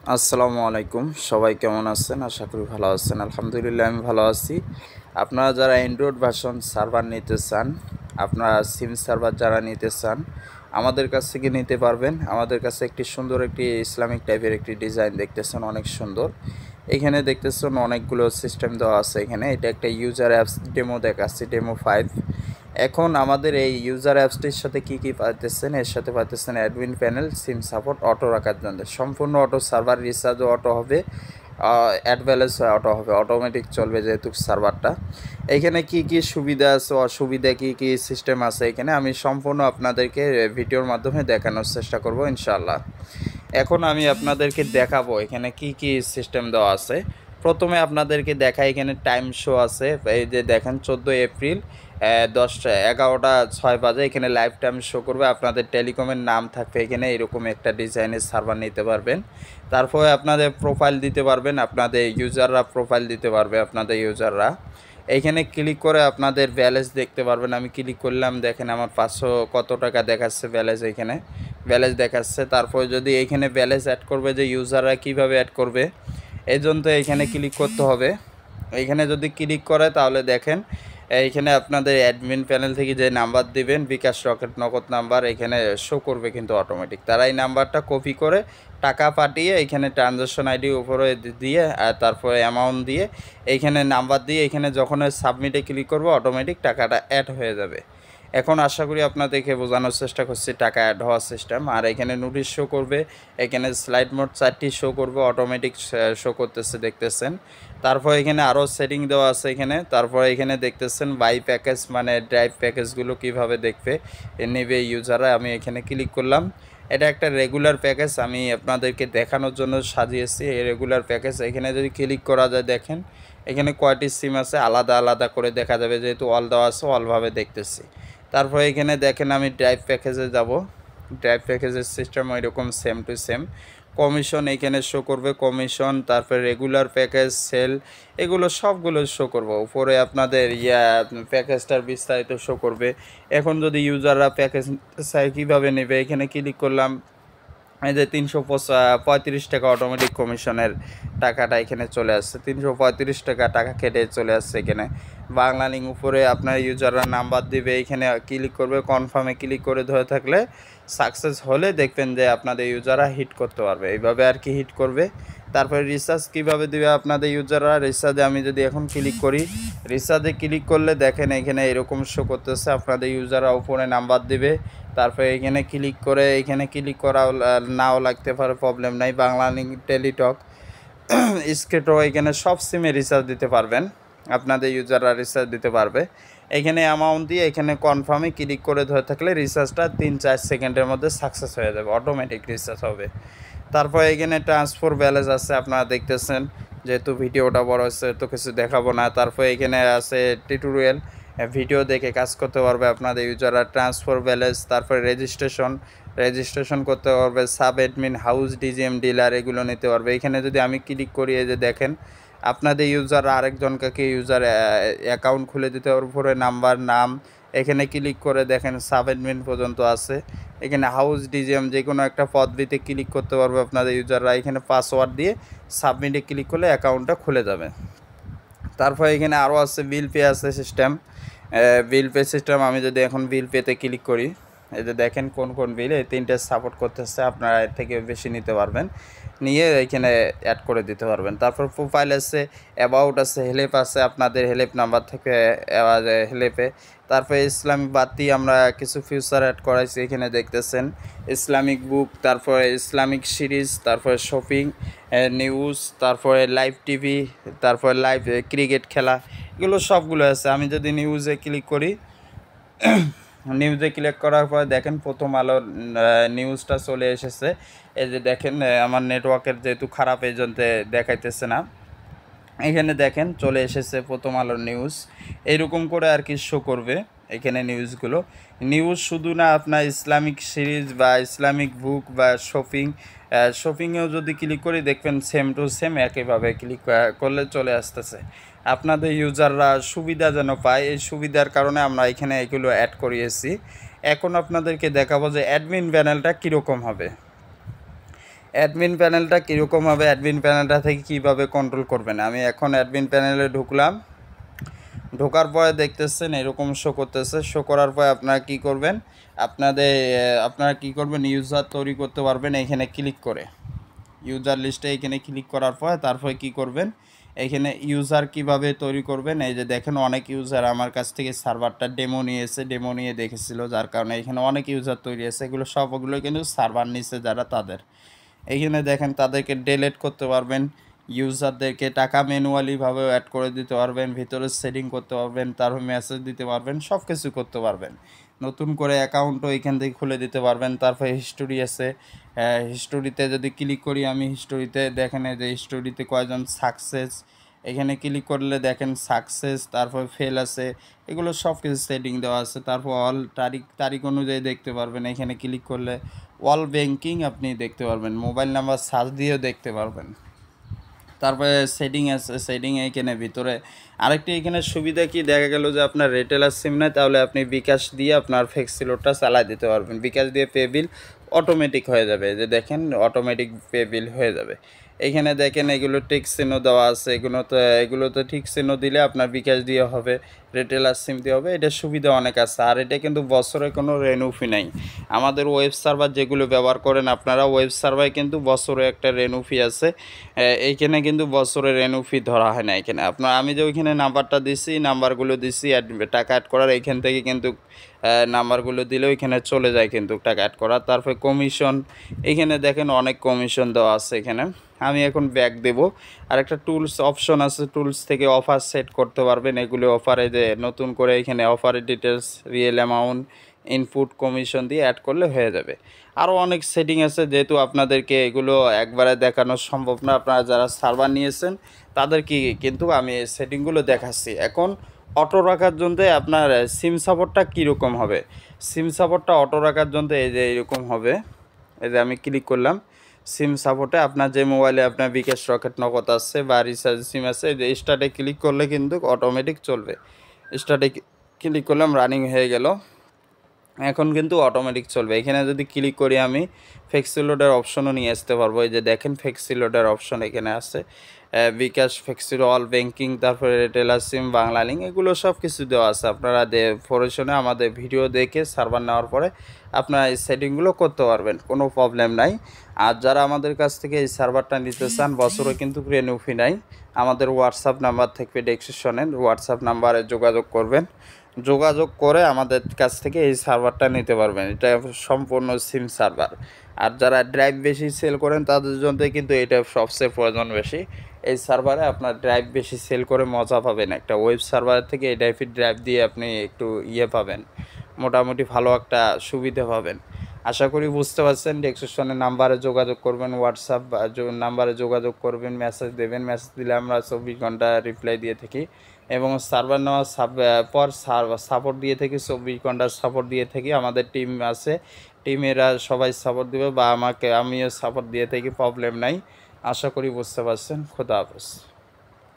আসসালামু আলাইকুম। সবাই কেমন আছেন? আশা করি ভালো আছেন। আলহামদুলিল্লাহ আমি ভালো আছি। আপনারা যারা অ্যান্ড্রয়েড ভার্সন সার্ভার নিতে চান, আপনারা সিম সার্ভার যারা নিতে চান, আমাদের কাছ থেকে নিতে পারবেন। আমাদের কাছে একটি সুন্দর একটি ইসলামিক টাইপের একটি ডিজাইন দেখতেছেন, অনেক সুন্দর। এখানে দেখতেছেন অনেকগুলো সিস্টেম দেওয়া আছে এখানে। এটা একটা ইউজার অ্যাপস ডেমো দেখাচ্ছি, ডেমো 5। এখন আমাদের এই ইউজার অ্যাপসটির সাথে কি পাইতেছেন, এর সাথে পাইতেছেন অ্যাডমিন প্যানেল, সিম সাপোর্ট, অটো রাখার জন্য সম্পূর্ণ অটো, সার্ভার রিচার্জও অটো হবে, অ্যাড ব্যালেন্স অটো হবে, অটোমেটিক চলবে যেহেতু সার্ভারটা। এখানে কি সুবিধা আছে, অসুবিধা কি সিস্টেম আছে এখানে আমি সম্পূর্ণ আপনাদেরকে ভিডিওর মাধ্যমে দেখানোর চেষ্টা করব ইনশাআল্লাহ। এখন আমি আপনাদেরকে দেখাবো এখানে কি সিস্টেম দেওয়া আছে। প্রথমে আপনাদেরকে দেখা, এখানে টাইম শো আছে, এই যে দেখেন 14 এপ্রিল 11:06 বাজে এখানে লাইভ টাইম শো করবে। আপনাদের টেলিকমের নাম থাকবে এখানে, এরকম একটা ডিজাইনের সার্ভার নিতে পারবেন। তারপরে আপনাদের প্রোফাইল দিতে পারবেন, আপনাদের ইউজাররা প্রোফাইল দিতে পারবে। আপনাদের ইউজাররা এইখানে ক্লিক করে আপনাদের ব্যালেন্স দেখতে পারবেন। আমি ক্লিক করলাম, দেখেন আমার 500 কত টাকা দেখাচ্ছে ব্যালেন্স, এখানে ব্যালেন্স দেখাচ্ছে। তারপরে যদি এইখানে ব্যালেন্স অ্যাড করবে, যে ইউজাররা কিভাবে অ্যাড করবে এই জন্য তো এইখানে ক্লিক করতে হবে। এইখানে যদি ক্লিক করে তাহলে দেখেন এইখানে আপনাদের অ্যাডমিন প্যানেল থেকে যে নাম্বার দিবেন, বিকাশ, রকেট, নগদ নাম্বার এখানে শো করবে কিন্তু অটোমেটিক। তারা এই নাম্বারটা কপি করে টাকা পাঠিয়ে এখানে ট্রানজ্যাকশন আইডি উপরে দিয়ে আর তারপরে অ্যামাউন্ট দিয়ে এইখানে নাম্বার দিয়ে এখানে যখন সাবমিটে ক্লিক করবে অটোমেটিক টাকাটা অ্যাড হয়ে যাবে। এখন আশা করি আপনাদেরকে বোঝানোর চেষ্টা করছি টাকা অ্যাড হওয়ার সিস্টেম। আর এখানে নোটিশ শো করবে, এখানে স্লাইড মোড 4টি শো করবে, অটোমেটিক শো করতেছে দেখতেছেন। তারপর এখানে আরও সেটিং দেওয়া আছে এখানে। তারপর এখানে দেখতেছেন বাই প্যাকেজ, মানে ড্রাইভ প্যাকেজগুলো কিভাবে দেখবে নেবে ইউজাররা। আমি এখানে ক্লিক করলাম, এটা একটা রেগুলার প্যাকেজ আমি আপনাদেরকে দেখানোর জন্য সাজিয়েছি। এই রেগুলার প্যাকেজ এখানে যদি ক্লিক করা যায় দেখেন এখানে কয়টি সিম আছে আলাদা আলাদা করে দেখা যাবে, যেহেতু অল দেওয়া আছে অলভাবে দেখতেছি। তারপরে এখানে দেখেন আমি ড্রাইভ প্যাকেজে যাব। ড্রাইভ প্যাকেজের সিস্টেম ওই রকম সেম টু সেম। কমিশন এখানে শো করবে, কমিশন, তারপরে রেগুলার প্যাকেজ, সেল, এগুলো সবগুলো শো করবে। উপরে আপনাদের প্যাকেজটার বিস্তারিত শো করবে। এখন যদি ইউজাররা প্যাকেজ চাই কীভাবে নেবে, এখানে ক্লিক করলাম, এই যে 335 টাকা অটোমেটিক কমিশনের টাকাটা এখানে চলে আসছে। 335 টাকা টাকা কেটে চলে আসছে এখানে। বাংলা লিঙ্ক উপরে আপনার ইউজাররা নাম্বার দিবে, এখানে ক্লিক করবে, কনফার্মে ক্লিক করে ধরে থাকলে সাকসেস হলে দেখবেন যে আপনাদের ইউজাররা হিট করতে পারবে। এইভাবে আর কি হিট করবে। তারপরে রিচার্জ কীভাবে দেবে আপনাদের ইউজাররা, রিচার্জে আমি যদি এখন ক্লিক করি, রিচার্জে ক্লিক করলে দেখেন এখানে এরকম শো করতেছে, আপনাদের ইউজাররা উপরে নাম্বার দিবে। তারপরে এখানে ক্লিক করে, এখানে ক্লিক করা নাও লাগতে পারে, প্রবলেম নাই। বাংলা লিঙ্ক, টেলিটক, স্কেটও, এখানে সব সিমে রিচার্জ দিতে পারবেন, আপনাদের ইউজাররা রিচার্জ দিতে পারবে। এখানে অ্যামাউন্ট দিয়ে এখানে কনফার্মে ক্লিক করে ধরে থাকলে রিচার্জটা 3-4 সেকেন্ডের মধ্যে সাকসেস হয়ে যাবে, অটোমেটিক রিচার্জ হবে। তারপর এখানে ট্রান্সফার ব্যালেন্স আছে, আপনারা দেখতেছেন, যেহেতু ভিডিওটা বড় হচ্ছে তো কিছু দেখাবো না। তারপর এখানে আছে টিউটোরিয়াল, ভিডিও দেখে কাজ করতে পারবে আপনাদের ইউজাররা। ট্রান্সফার ব্যালেন্স, তারপরে রেজিস্ট্রেশন করতে পারবে, sub admin, house, DGM, dealer, এগুলো নিতে পারবে। এখানে যদি আমি ক্লিক করি, এই যে দেখেন আপনাদের ইউজাররা আরেকজনকে ইউজার অ্যাকাউন্ট খুলে দিতে পারবে। উপরে নাম্বার, নাম, এখানে ক্লিক করে দেখেন সাব অ্যাডমিন পর্যন্ত আছে। এখানে হাউস, ডিজিএম, যে কোনো একটা পদবিতে ক্লিক করতে পারবে আপনাদের ইউজাররা। এখানে পাসওয়ার্ড দিয়ে সাবমিটে ক্লিক করলে অ্যাকাউন্টটা খুলে যাবে। তারপর এখানে আরও আছে বিল পে আছে সিস্টেম, বিল পে সিস্টেম। আমি যদি এখন বিল পেতে ক্লিক করি, এই যে দেখেন কোন কোন বিল, এই 3টে সাপোর্ট করতেছে, আপনারা এর থেকে বেশি নিতে পারবেন, নিয়ে এখানে অ্যাড করে দিতে পারবেন। তারপর প্রোফাইল আছে, অ্যাবাউট আছে, হেল্প আছে, আপনাদের হেল্প নাম্বার থেকে হেল্পে। তারপরে ইসলামিক বাতি আমরা কিছু ফিউচার অ্যাড করাইছি, এখানে দেখতেছেন ইসলামিক বুক, তারপরে ইসলামিক সিরিজ, তারপরে শপিং, নিউজ, তারপরে লাইভ টিভি, তারপরে লাইভ ক্রিকেট খেলা, এগুলো সবগুলো আছে। আমি যদি নিউজে ক্লিক করি, নিউজে ক্লিক করার পর দেখেন প্রথম আলোর নিউজটা চলে এসেছে। এই যে দেখেন আমার নেটওয়ার্কের যেহেতু খারাপ এই জন্য দেখাইতেছে না, এখানে দেখেন চলে এসেছে প্রথম আলোর নিউজ। এইরকম করে আর কি শো করবে এখানে নিউজগুলো। নিউজ শুধু না, আপনার ইসলামিক সিরিজ বা ইসলামিক বুক বা শপিংয়েও যদি ক্লিক করি দেখবেন সেম টু সেম একইভাবে ক্লিক করলে চলে আসতেছে। আপনাদের ইউজাররা সুবিধা যেন পায়, এই সুবিধার কারণে আমরা এখানে এগুলো অ্যাড করিয়েছি। এখন আপনাদেরকে দেখাবো যে অ্যাডমিন প্যানেলটা কীরকম হবে। অ্যাডমিন প্যানেলটা কীরকম হবে, অ্যাডমিন প্যানেলটা থেকে কীভাবে কন্ট্রোল করবেন। আমি এখন অ্যাডমিন প্যানেলে ঢুকলাম। ঢোকার পরে দেখতেছেন এরকম শো করতেছে। শো করার পরে আপনারা কী করবেন, আপনারা কী করবেন, ইউজার তৈরি করতে পারবেন এখানে ক্লিক করে। ইউজার লিস্টে এখানে ক্লিক করার পরে তারপরে কী করবেন, এখানে ইউজার কিভাবে তৈরি করবেন। এই যে দেখেন অনেক ইউজার আমার কাছ থেকে সার্ভারটা ডেমো নিয়েছে, ডেমো নিয়ে দেখেছিল, যার কারণে এখানে অনেক ইউজার তৈরি আছে। এগুলো সবগুলো কিন্তু সার্ভার নিচ্ছে যারা, তাদের এইখানে দেখেন তাদেরকে ডিলিট করতে পারবেন। ইউজারদেরকে টাকা ম্যানুয়ালিভাবেও অ্যাড করে দিতে পারবেন, ভিতরে সেটিং করতে পারবেন, তারপর মেসেজ দিতে পারবেন, সব কিছু করতে পারবেন। নতুন করে অ্যাকাউন্টও এখান থেকে খুলে দিতে পারবেন। তারপর হিস্টোরি আছে, হিস্টোরিতে যদি ক্লিক করি আমি, হিস্টোরিতে দেখেন যে হিস্টোরিতে কয়জন সাকসেস, এখানে ক্লিক করলে দেখেন সাকসেস, তারপর ফেল আছে, এগুলো সব কিছু সেটিং দেওয়া আছে। তারপর অল তারিখ অনুযায়ী দেখতে পারবেন। এখানে ক্লিক করলে অল ব্যাংকিং আপনি দেখতে পারবেন, মোবাইল নাম্বার সার্চ দিয়েও দেখতে পারবেন। তারপরে সেটিং আছে, সেটিং এইখানে ভিতরে আরেকটি এখানে সুবিধা কি দেখা গেল যে আপনার রিটেলার সিম নেই, তাহলে আপনি বিকাশ দিয়ে আপনার ফ্লেক্সিলোডটা চালাই দিতে পারবেন। বিকাশ দিয়ে পে বিল অটোমেটিক হয়ে যাবে, যে দেখেন অটোমেটিক পে বিল হয়ে যাবে। এইখানে দেখেন এগুলো টিক চিহ্ন দেওয়া আছে, এগুলোতে ঠিক চিহ্ন দিলে আপনার বিকাশ দিয়ে হবে, রিটেলার সিম দিয়ে হবে। এটা সুবিধা অনেক আছে। আর এটা কিন্তু বছরে কোনো রেনু ফি নাই। আমাদের ওয়েব সার্ভার যেগুলো ব্যবহার করেন আপনারা, ওয়েব সার্ভারে কিন্তু বছরে একটা রেনু ফি আছে। এইখানে কিন্তু বছরে রেনু ফি ধরা হয় না। এখানে আমি যে ওইখানে নাম্বারটা দিছি, নাম্বারগুলো দিছি টাকা অ্যাড করার, এইখান থেকে কিন্তু নাম্বারগুলো দিলে ওইখানে চলে যায় কিন্তু টাকা অ্যাড করা। তারপরে কমিশন, এখানে দেখেন অনেক কমিশন দেওয়া আছে। এখানে আমি এখন ব্যাক দেব। আর একটা টুলস অপশন আছে, টুলস থেকে অফার সেট করতে পারবেন। এগুলো অফারে যে নতুন করে এখানে অফারের details, real amount, input, commission দিয়ে অ্যাড করলে হয়ে যাবে। আরও অনেক সেটিং আছে, যেহেতু আপনাদেরকে এগুলো একবারে দেখানো সম্ভব না, আপনারা যারা সার্ভার নিয়েছেন তাদেরকে কিন্তু আমি এই সেটিংগুলো দেখাচ্ছি। এখন অটো রাখার জন্য আপনার সিম সাপোর্টটা কীরকম হবে, সিম সাপোর্টটা অটো রাখার জন্য এই যে এরকম হবে। এই যে আমি ক্লিক করলাম সিম সাপোর্টে, আপনার যে মোবাইলে আপনার বিকাশ, রকেট, নগদ আছে বা রিচার্জ সিম আছে, এই যে স্টার্টে ক্লিক করলে কিন্তু অটোমেটিক চলবে। স্টার্টে ক্লিক করলাম, রানিং হয়ে গেল, এখন কিন্তু অটোমেটিক চলবে। এখানে যদি ক্লিক করি আমি ফ্লেক্সিলোডের অপশনও নিয়ে আসতে পারবো। এই যে দেখেন ফ্লেক্সিলোডের অপশন এখানে আছে, বিকাশ, ফ্লেক্সিলো, অল ব্যাংকিং, তারপরে রিটেলার সিম, বাংলা লিঙ্ক, এগুলো সব কিছু দেওয়া আছে। আপনারা ফোরেশনে আমাদের ভিডিও দেখে সার্ভার নেওয়ার পরে আপনারা এই সেটিংগুলো করতে পারবেন, কোনো প্রবলেম নাই। আর যারা আমাদের কাছ থেকে এই সার্ভারটা নিতে চান, বছরে কিন্তু রেনু ফি নাই। আমাদের হোয়াটসঅ্যাপ নাম্বার থাকবে ডেসক্রিপশনে, হোয়াটসঅ্যাপ নাম্বারে যোগাযোগ করবেন। যোগাযোগ করে আমাদের কাছ থেকে এই সার্ভারটা নিতে পারবেন। এটা সম্পূর্ণ সিম সার্ভার। আর যারা ড্রাইভ বেশি সেল করেন তাদের জন্য কিন্তু এটা সবচেয়ে প্রয়োজন বেশি। এই সার্ভারে আপনার ড্রাইভ বেশি সেল করে মজা পাবেন। একটা ওয়েব সার্ভার থেকে এই টাইপের ড্রাইভ দিয়ে আপনি একটু পাবেন, মোটামুটি ভালো একটা সুবিধা পাবেন। আশা করি বুঝতে পারছেন। ডেসক্রিপশনের নাম্বারে যোগাযোগ করবেন, হোয়াটসঅ্যাপ নাম্বারে যোগাযোগ করবেন, মেসেজ দেবেন। মেসেজ দিলে আমরা 24 ঘন্টা রিপ্লাই দিয়ে থাকি এবং সার্ভার নেওয়ার পর সাপোর্ট দিয়ে থাকি, 24 ঘন্টার সাপোর্ট দিয়ে থাকি। আমাদের টিম আছে, টিমেরা সবাই সাপোর্ট দেবে বা আমিও সাপোর্ট দিয়ে থাকি, প্রবলেম নাই। আশা করি বুঝতে পারছেন। খোদা হাফেজ।